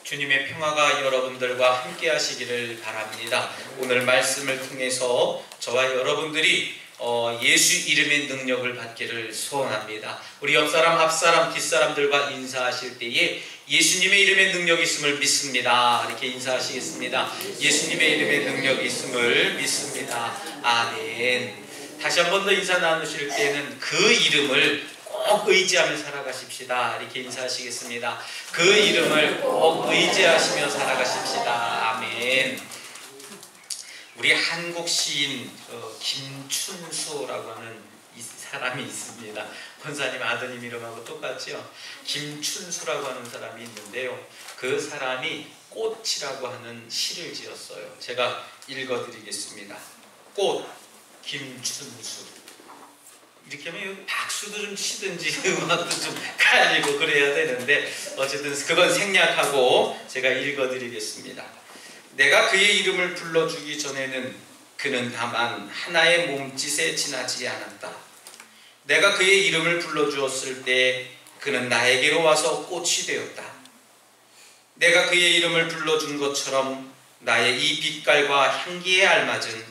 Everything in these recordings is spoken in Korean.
주님의 평화가 여러분들과 함께 하시기를 바랍니다. 오늘 말씀을 통해서 저와 여러분들이 예수 이름의 능력을 받기를 소원합니다. 우리 옆사람, 앞사람, 뒷사람들과 인사하실 때에 예수님의 이름의 능력이 있음을 믿습니다. 이렇게 인사하시겠습니다. 예수님의 이름의 능력이 있음을 믿습니다. 아멘. 다시 한 번 더 인사 나누실 때는 그 이름을 꼭 의지하며 살아가십시다. 이렇게 인사하시겠습니다. 그 이름을 꼭 의지하시며 살아가십시다. 아멘. 우리 한국 시인 김춘수라고 하는 이 사람이 있습니다. 권사님 아드님 이름하고 똑같죠? 김춘수라고 하는 사람이 있는데요. 그 사람이 꽃이라고 하는 시를 지었어요. 제가 읽어드리겠습니다. 꽃, 김춘수. 이렇게 하면 박수도 좀 치든지 음악도 좀 깔리고 그래야 되는데 어쨌든 그건 생략하고 제가 읽어드리겠습니다. 내가 그의 이름을 불러주기 전에는 그는 다만 하나의 몸짓에 지나지 않았다. 내가 그의 이름을 불러주었을 때 그는 나에게로 와서 꽃이 되었다. 내가 그의 이름을 불러준 것처럼 나의 이 빛깔과 향기에 알맞은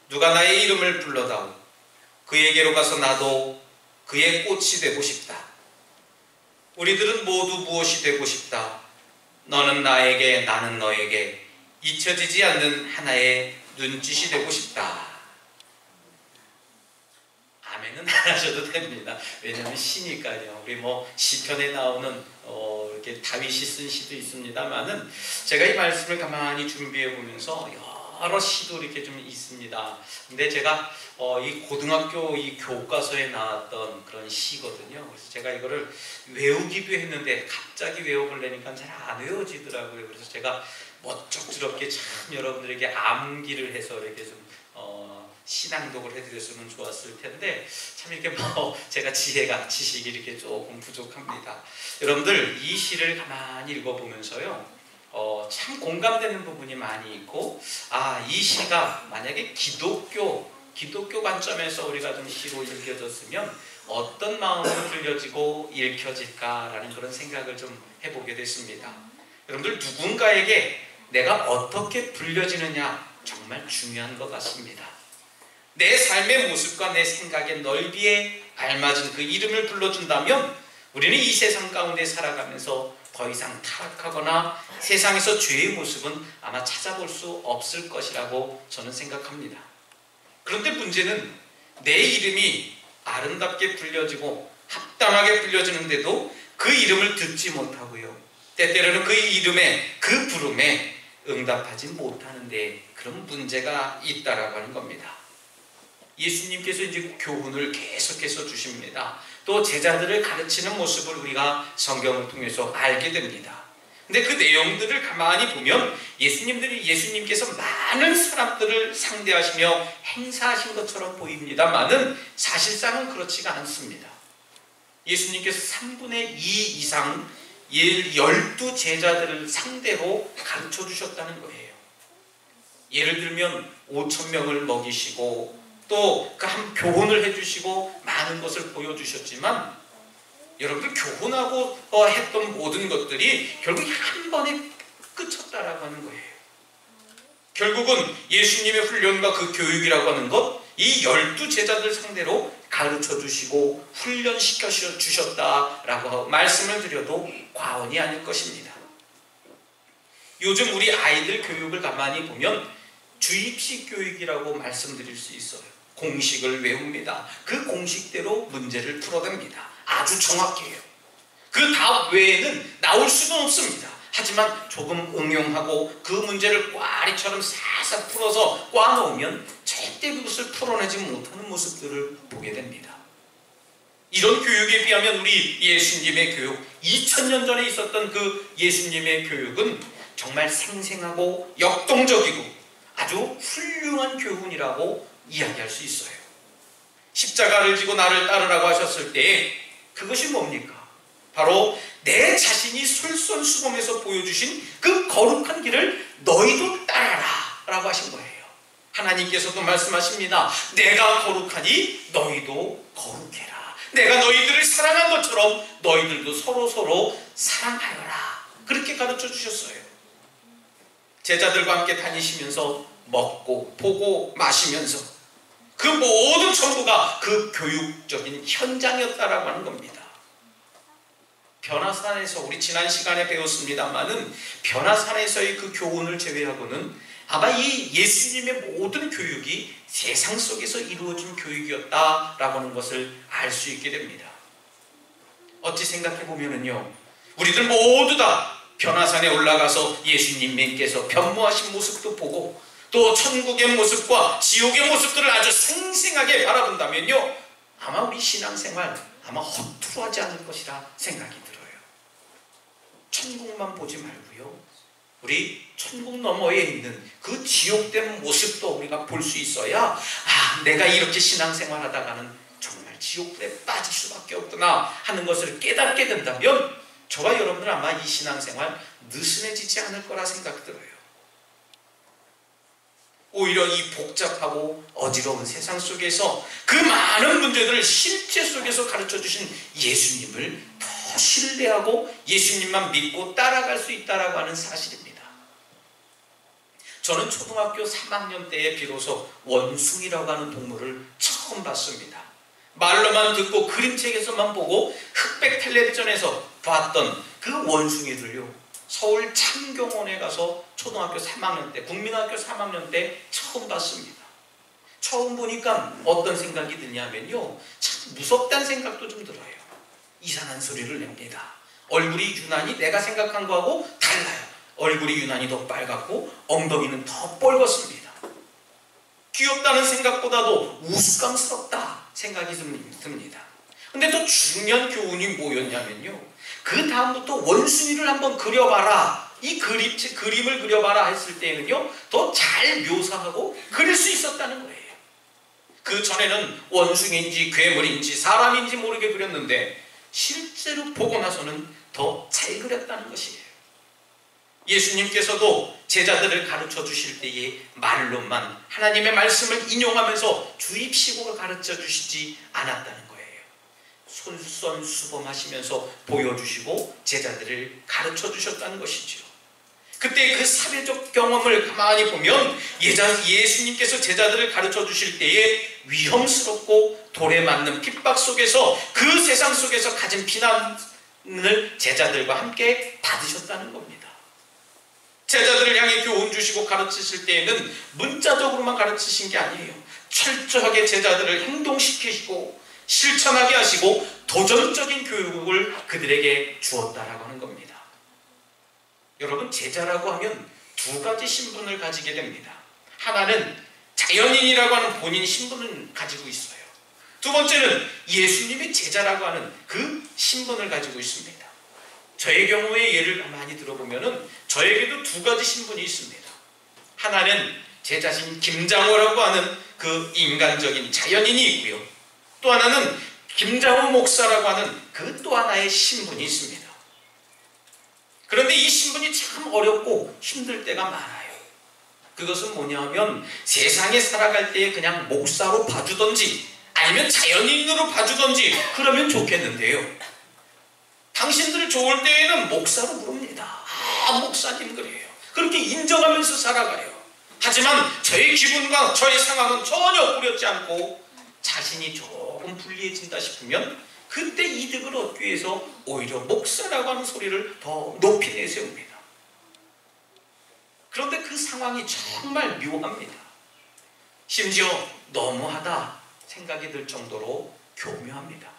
누가 나의 이름을 불러다오. 그에게로 가서 나도 그의 꽃이 되고 싶다. 우리들은 모두 무엇이 되고 싶다. 너는 나에게, 나는 너에게 잊혀지지 않는 하나의 눈짓이 되고 싶다. 아멘은 안 하셔도 됩니다. 왜냐하면 시니까요. 우리 시편에 나오는 이렇게 다윗이 쓴 시도 있습니다만은 제가 이 말씀을 가만히 준비해 보면서 여러 시도 이렇게 좀 있습니다. 근데 제가 이 고등학교 이 교과서에 나왔던 그런 시거든요. 그래서 제가 이거를 외우기도 했는데 갑자기 외워보려니까 잘 안 외워지더라고요. 그래서 제가 멋쩍스럽게 참 여러분들에게 암기를 해서 이렇게 좀 시낭독을 해드렸으면 좋았을 텐데 참 이렇게 제가 지식이 이렇게 조금 부족합니다. 여러분들 이 시를 가만히 읽어보면서요. 참 공감되는 부분이 많이 있고 이 시가 만약에 기독교 관점에서 우리가 좀 시로 읽혀졌으면 어떤 마음으로 들려지고 읽혀질까라는 그런 생각을 좀 해보게 됐습니다. 여러분들 누군가에게 내가 어떻게 불려지느냐 정말 중요한 것 같습니다. 내 삶의 모습과 내 생각의 넓이에 알맞은 그 이름을 불러준다면 우리는 이 세상 가운데 살아가면서 더 이상 타락하거나 세상에서 죄의 모습은 아마 찾아볼 수 없을 것이라고 저는 생각합니다. 그런데 문제는 내 이름이 아름답게 불려지고 합당하게 불려지는데도 그 이름을 듣지 못하고요. 때때로는 그 이름에 그 부름에 응답하지 못하는 데 그런 문제가 있다라고 하는 겁니다. 예수님께서 이제 교훈을 계속해서 주십니다. 또 제자들을 가르치는 모습을 우리가 성경을 통해서 알게 됩니다. 근데 그 내용들을 가만히 보면 예수님께서 많은 사람들을 상대하시며 행사하신 것처럼 보입니다만은 사실상은 그렇지가 않습니다. 예수님께서 3분의 2 이상 12 제자들을 상대로 가르쳐 주셨다는 거예요. 예를 들면 5,000명을 먹이시고 또 그 한 교훈을 해주시고 많은 것을 보여주셨지만 여러분들 교훈하고 했던 모든 것들이 결국 한 번에 끝쳤다라고 하는 거예요. 결국은 예수님의 훈련과 그 교육이라고 하는 것, 이 12 제자들 상대로 가르쳐 주시고 훈련시켜 주셨다라고 말씀을 드려도 과언이 아닐 것입니다. 요즘 우리 아이들 교육을 가만히 보면 주입식 교육이라고 말씀드릴 수 있어요. 공식을 외웁니다. 그 공식대로 문제를 풀어냅니다. 아주 정확해요. 그 답 외에는 나올 수는 없습니다. 하지만 조금 응용하고 그 문제를 꽈리처럼 싹싹 풀어서 꽈놓으면 절대 그것을 풀어내지 못하는 모습들을 보게 됩니다. 이런 교육에 비하면 우리 예수님의 교육, 2000년 전에 있었던 그 예수님의 교육은 정말 생생하고 역동적이고 아주 훌륭한 교훈이라고 이야기할 수 있어요. 십자가를 지고 나를 따르라고 하셨을 때 그것이 뭡니까? 바로 내 자신이 솔선수범해서 보여주신 그 거룩한 길을 너희도 따라라 라고 하신 거예요. 하나님께서도 말씀하십니다. 내가 거룩하니 너희도 거룩해라. 내가 너희들을 사랑한 것처럼 너희들도 서로 사랑하여라. 그렇게 가르쳐 주셨어요. 제자들과 함께 다니시면서 먹고 보고 마시면서 그 모든 전부가 그 교육적인 현장이었다라고 하는 겁니다. 변화산에서 우리 지난 시간에 배웠습니다마는 변화산에서의 그 교훈을 제외하고는 아마 이 예수님의 모든 교육이 세상 속에서 이루어진 교육이었다라고 하는 것을 알 수 있게 됩니다. 어찌 생각해 보면은요, 우리들 모두 다 변화산에 올라가서 예수님께서 변모하신 모습도 보고 또 천국의 모습과 지옥의 모습들을 아주 생생하게 바라본다면요, 아마 우리 신앙생활 아마 허투루하지 않을 것이라 생각이 들어요. 천국만 보지 말고요, 우리 천국 너머에 있는 그 지옥된 모습도 우리가 볼 수 있어야 내가 이렇게 신앙생활 하다가는 정말 지옥불에 빠질 수밖에 없구나 하는 것을 깨닫게 된다면 저와 여러분들 아마 이 신앙생활 느슨해지지 않을 거라 생각이 들어요. 오히려 이 복잡하고 어지러운 세상 속에서 그 많은 문제들을 실제 속에서 가르쳐 주신 예수님을 더 신뢰하고 예수님만 믿고 따라갈 수 있다라고 하는 사실입니다. 저는 초등학교 3학년 때에 비로소 원숭이라고 하는 동물을 처음 봤습니다. 말로만 듣고 그림책에서만 보고 흑백 텔레비전에서 봤던 그 원숭이를요, 서울 창경원에 가서 초등학교 3학년 때, 국민학교 3학년 때 처음 봤습니다. 처음 보니까 어떤 생각이 드냐면요, 참 무섭다는 생각도 좀 들어요. 이상한 소리를 냅니다. 얼굴이 유난히 내가 생각한 거하고 달라요. 얼굴이 유난히 더 빨갛고 엉덩이는 더 뻘겋습니다. 귀엽다는 생각보다도 우스꽝스럽다 생각이 듭니다. 근데 또 중요한 교훈이 뭐였냐면요, 그 다음부터 원숭이를 한번 그려봐라, 이 그림을 그려봐라 했을 때는요, 더 잘 묘사하고 그릴 수 있었다는 거예요. 그 전에는 원숭이인지 괴물인지 사람인지 모르게 그렸는데 실제로 보고 나서는 더 잘 그렸다는 것이에요. 예수님께서도 제자들을 가르쳐 주실 때에 말로만 하나님의 말씀을 인용하면서 주입식으로 가르쳐 주시지 않았다는 거예요. 솔선수범하시면서 보여주시고 제자들을 가르쳐 주셨다는 것이죠. 그때 그 사회적 경험을 가만히 보면 예수님께서 제자들을 가르쳐 주실 때에 위험스럽고 돌에 맞는 핍박 속에서 그 세상 속에서 가진 비난을 제자들과 함께 받으셨다는 겁니다. 제자들을 향해 교훈 주시고 가르치실 때에는 문자적으로만 가르치신 게 아니에요. 철저하게 제자들을 행동시키시고 실천하게 하시고 도전적인 교육을 그들에게 주었다라고 하는 겁니다. 여러분, 제자라고 하면 두 가지 신분을 가지게 됩니다. 하나는 자연인이라고 하는 본인 신분을 가지고 있어요. 두 번째는 예수님의 제자라고 하는 그 신분을 가지고 있습니다. 저의 경우에 예를 많이 들어보면은 저에게도 두 가지 신분이 있습니다. 하나는 제 자신 김장호라고 하는 그 인간적인 자연인이 있고요, 또 하나는 김장호 목사라고 하는 그 또 하나의 신분이 있습니다. 그런데 이 신분이 참 어렵고 힘들 때가 많아요. 그것은 뭐냐면 세상에 살아갈 때에 그냥 목사로 봐주던지 아니면 자연인으로 봐주던지 그러면 좋겠는데요, 당신들 좋을 때에는 목사로 부릅니다. 목사님 그래요. 그렇게 인정하면서 살아가요. 하지만 저의 기분과 저의 상황은 전혀 꾸렸지 않고 자신이 조금 불리해진다 싶으면 그때 이득을 얻기 위해서 오히려 목사라고 하는 소리를 더 높이 내세웁니다. 그런데 그 상황이 정말 묘합니다. 심지어 너무하다 생각이 들 정도로 교묘합니다.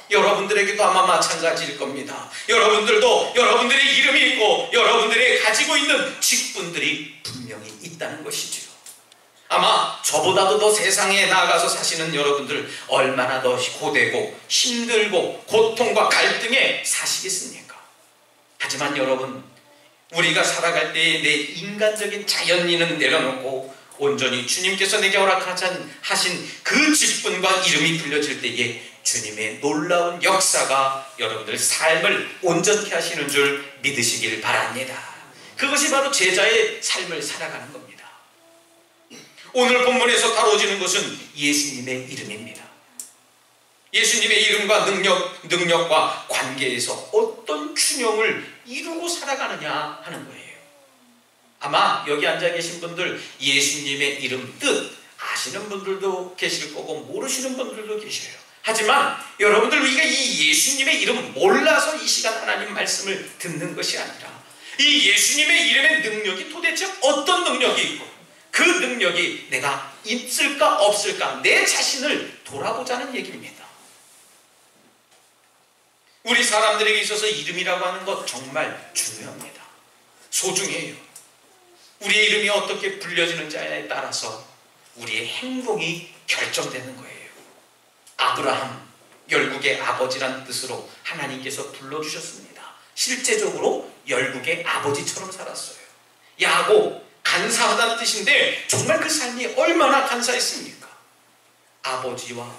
여러분들에게도 아마 마찬가지일 겁니다. 여러분들도 여러분들의 이름이 있고 여러분들이 가지고 있는 직분들이 분명히 있다는 것이죠. 아마 저보다도 더 세상에 나아가서 사시는 여러분들 얼마나 더 고되고 힘들고 고통과 갈등에 사시겠습니까? 하지만 여러분, 우리가 살아갈 때에 내 인간적인 자연인은 내려놓고 온전히 주님께서 내게 허락하신 그 직분과 이름이 불려질 때에 주님의 놀라운 역사가 여러분들 삶을 온전케 하시는 줄 믿으시길 바랍니다. 그것이 바로 제자의 삶을 살아가는 겁니다. 오늘 본문에서 다뤄지는 것은 예수님의 이름입니다. 예수님의 이름과 능력과 관계에서 어떤 어떤 균형을 이루고 살아가느냐 하는 거예요. 아마 여기 앉아 계신 분들 예수님의 이름 뜻 아시는 분들도 계실 거고 모르시는 분들도 계셔요. 하지만 여러분들 우리가 이 예수님의 이름 몰라서 이 시간 하나님 말씀을 듣는 것이 아니라 이 예수님의 이름의 능력이 도대체 어떤 능력이 있고 그 능력이 내가 있을까 없을까 내 자신을 돌아보자는 얘기입니다. 우리 사람들에게 있어서 이름이라고 하는 것 정말 중요합니다. 소중해요. 우리의 이름이 어떻게 불려지는지에 따라서 우리의 행동이 결정되는 거예요. 아브라함, 열국의 아버지란 뜻으로 하나님께서 불러주셨습니다. 실제적으로 열국의 아버지처럼 살았어요. 야곱, 간사하다는 뜻인데 정말 그 삶이 얼마나 간사했습니까? 아버지와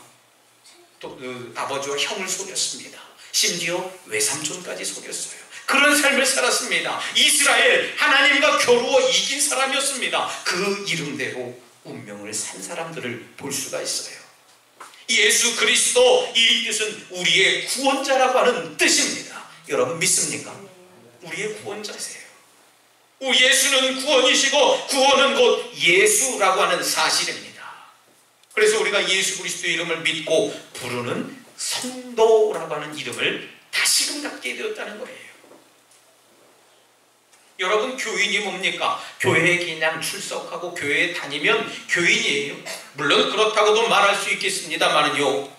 형을 속였습니다. 심지어 외삼촌까지 속였어요. 그런 삶을 살았습니다. 이스라엘, 하나님과 겨루어 이긴 사람이었습니다. 그 이름대로 운명을 산 사람들을 볼 수가 있어요. 예수 그리스도, 이 뜻은 우리의 구원자라고 하는 뜻입니다. 여러분 믿습니까? 우리의 구원자세요. 예수는 구원이시고 구원은 곧 예수라고 하는 사실입니다. 그래서 우리가 예수 그리스도의 이름을 믿고 부르는 성도라고 하는 이름을 다시금 갖게 되었다는 거예요. 여러분 교인이 뭡니까? 교회에 그냥 출석하고 교회에 다니면 교인이에요. 물론 그렇다고도 말할 수 있겠습니다만은요,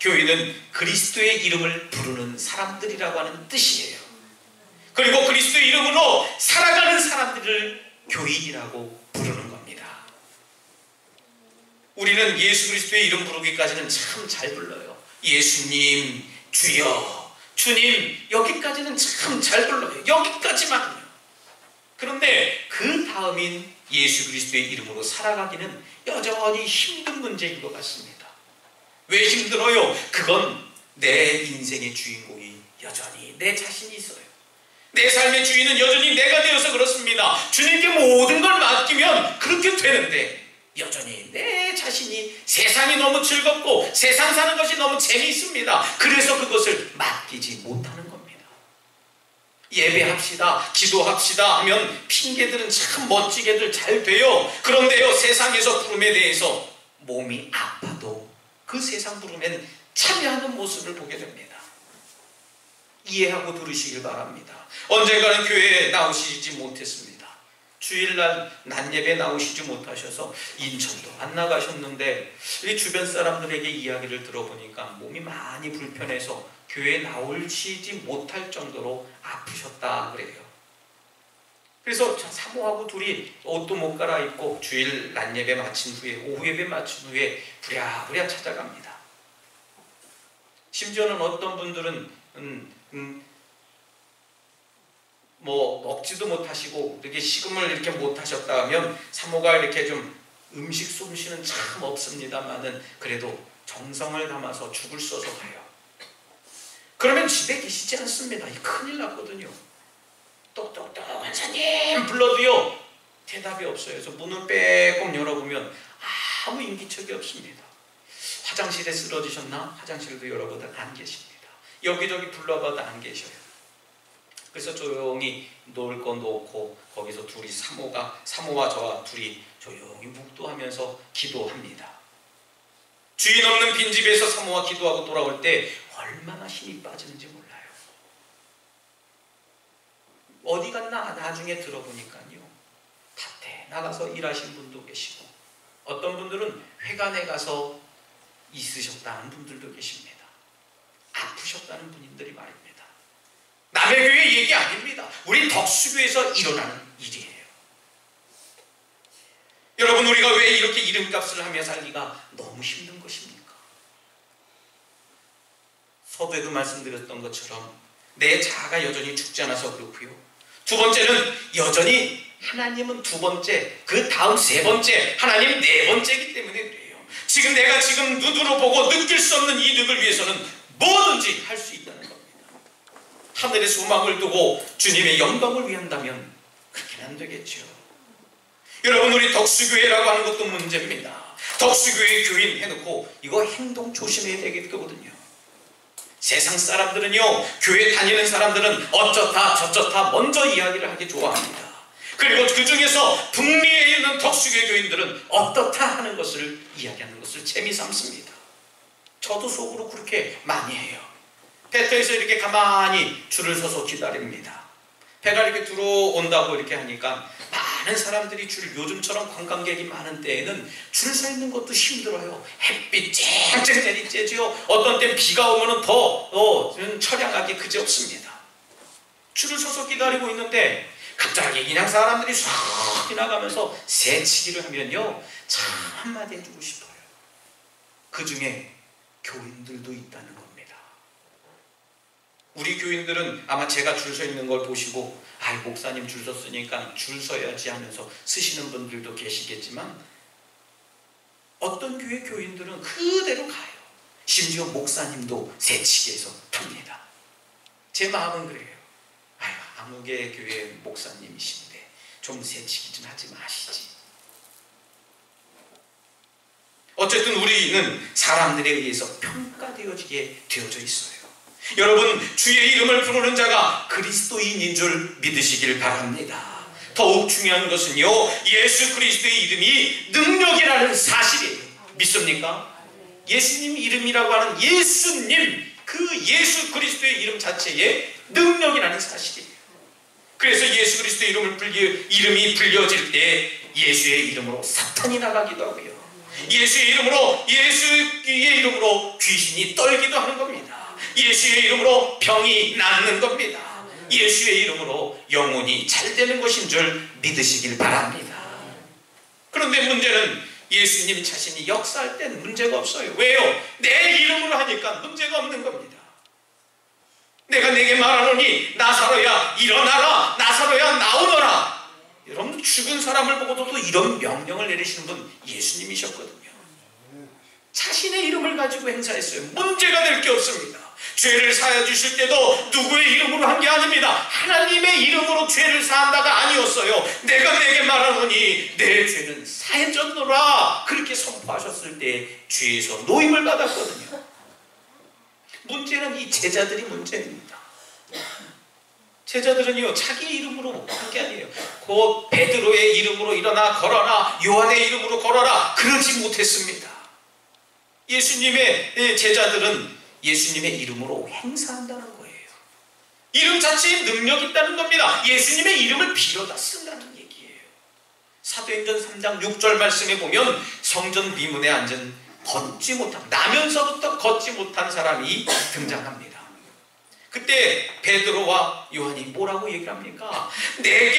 교인은 그리스도의 이름을 부르는 사람들이라고 하는 뜻이에요. 그리고 그리스도의 이름으로 살아가는 사람들을 교인이라고 부르는 겁니다. 우리는 예수 그리스도의 이름 부르기까지는 참 잘 불러요. 예수님, 주여, 주님, 여기까지는 참 잘 불러요. 여기까지만요. 그런데 그 다음인 예수 그리스도의 이름으로 살아가기는 여전히 힘든 문제인 것 같습니다. 왜 힘들어요? 그건 내 인생의 주인공이 여전히 내 자신이 있어요. 내 삶의 주인은 여전히 내가 되어서 그렇습니다. 주님께 모든 걸 맡기면 그렇게 되는데 여전히 내 자신이 세상이 너무 즐겁고 세상 사는 것이 너무 재미있습니다. 그래서 그것을 맡기지 못하는 겁니다. 예배합시다, 기도합시다 하면 핑계들은 참 멋지게들 잘 돼요. 그런데요, 세상에서 부름에 대해서 몸이 아파도 그 세상 부름엔 참여하는 모습을 보게 됩니다. 이해하고 들으시길 바랍니다. 언젠가는 교회에 나오시지 못했습니다. 주일날 낮예배 나오시지 못하셔서 인천도 안 나가셨는데 이 주변 사람들에게 이야기를 들어보니까 몸이 많이 불편해서 교회에 나오시지 못할 정도로 아프셨다 그래요. 그래서 사모하고 둘이 옷도 못 갈아입고 주일 낮예배 마친 후에 오후 예배 마친 후에 부랴부랴 찾아갑니다. 심지어는 어떤 분들은 뭐 먹지도 못하시고 이렇게 식음을 이렇게 못하셨다 하면 사모가 이렇게 좀 음식 솜씨는 참 없습니다만은 그래도 정성을 담아서 죽을 써서 가요. 그러면 집에 계시지 않습니다. 큰일 났거든요. 똑똑똑 원사님 불러도요 대답이 없어요. 그래서 문을 빼꼼 열어보면 아무 인기척이 없습니다. 화장실에 쓰러지셨나? 화장실도 열어보다 안 계십니다. 여기저기 불러봐도 안 계셔요. 그래서 조용히 놓을 거 놓고 거기서 둘이 사모와 저와 둘이 조용히 묵도하면서 기도합니다. 주인 없는 빈집에서 사모와 기도하고 돌아올 때 얼마나 힘이 빠지는지 몰라요. 어디 갔나 나중에 들어보니까요, 밭에 나가서 일하신 분도 계시고 어떤 분들은 회관에 가서 있으셨다는 분들도 계십니다. 아프셨다는 분들이 말입니다. 남의 교회 얘기 아닙니다. 우리 덕수교에서 일어나는 일이에요. 여러분, 우리가 왜 이렇게 이름값을 하며 살기가 너무 힘든 것입니까? 서두에도 말씀드렸던 것처럼 내 자아가 여전히 죽지 않아서 그렇고요. 두 번째는 여전히 하나님은 두 번째, 그 다음 세 번째, 하나님 네 번째이기 때문에 그래요. 지금 내가 지금 눈으로 보고 느낄 수 없는 이득을 위해서는 뭐든지 할 수 있다는 겁니다. 하늘에 소망을 두고 주님의 영광을 위한다면 그렇게는 안 되겠죠. 여러분, 우리 덕수교회라고 하는 것도 문제입니다. 덕수교회 교인 해놓고 이거 행동 조심해야 되겠거든요. 세상 사람들은요, 교회 다니는 사람들은 어쩌다 저쩌다 먼저 이야기를 하기 좋아합니다. 그리고 그 중에서 북미에 있는 덕수교 교인들은 어떻다 하는 것을 이야기하는 것을 재미삼습니다. 저도 속으로 그렇게 많이 해요. 배터에서 이렇게 가만히 줄을 서서 기다립니다. 배가 이렇게 들어온다고 이렇게 하니까 많은 사람들이 요즘처럼 관광객이 많은 때에는 줄 서 있는 것도 힘들어요. 햇빛 쨍쨍 내리쬐죠. 어떤 땐 비가 오면 더 처량하기 그지없습니다. 줄을 서서 기다리고 있는데 갑자기 그냥 사람들이 싹 지나가면서 새치기를 하면요, 참 한마디 해주고 싶어요. 그 중에 교인들도 있다는 겁니다. 우리 교인들은 아마 제가 줄 서 있는 걸 보시고 목사님 줄 섰으니까 줄 서야지 하면서 쓰시는 분들도 계시겠지만, 어떤 교회 교인들은 그대로 가요. 심지어 목사님도 새치기에서 탑니다. 제 마음은 그래요. 아무개 교회 목사님이신데 좀 새치기 좀 하지 마시지. 어쨌든 우리는 사람들에 의해서 평가되어지게 되어져 있어요. 여러분, 주의 이름을 부르는 자가 그리스도인인 줄 믿으시길 바랍니다. 더욱 중요한 것은요, 예수 그리스도의 이름이 능력이라는 사실이에요. 믿습니까? 예수님 이름이라고 하는 예수님, 그 예수 그리스도의 이름 자체에 능력이라는 사실이에요. 그래서 예수 그리스도의 이름이 불려질 때 예수의 이름으로 사탄이 나가기도 하고요, 예수의 이름으로 귀신이 떨기도 하는 겁니다. 예수의 이름으로 병이 낫는 겁니다. 예수의 이름으로 영혼이 잘 되는 것인 줄 믿으시길 바랍니다. 그런데 문제는 예수님 자신이 역사할 때는 문제가 없어요. 왜요? 내 이름으로 하니까 문제가 없는 겁니다. 내가 내게 말하노니 나사로야 일어나라, 나사로야 나오너라. 여러분, 죽은 사람을 보고도 이런 명령을 내리시는 분 예수님이셨거든요. 자신의 이름을 가지고 행사했어요. 문제가 될 게 없습니다. 죄를 사해 주실 때도 누구의 이름으로 한 게 아닙니다. 하나님의 이름으로 죄를 사한다가 아니었어요. 내가 내게 말하노니 내 죄는 사해졌노라, 그렇게 선포하셨을 때 죄에서 노임을 받았거든요. 문제는 이 제자들이 문제입니다. 제자들은요, 자기 이름으로 한 게 아니에요. 곧 베드로의 이름으로 일어나 걸어라, 요한의 이름으로 걸어라, 그러지 못했습니다. 예수님의 제자들은 예수님의 이름으로 행사한다는 거예요. 이름 자체에 능력이 있다는 겁니다. 예수님의 이름을 빌어다 쓴다는 얘기예요. 사도행전 3장 6절 말씀에 보면 성전 비문에 앉은 나면서부터 걷지 못한 사람이 등장합니다. 그때 베드로와 요한이 뭐라고 얘기를 합니까? 내게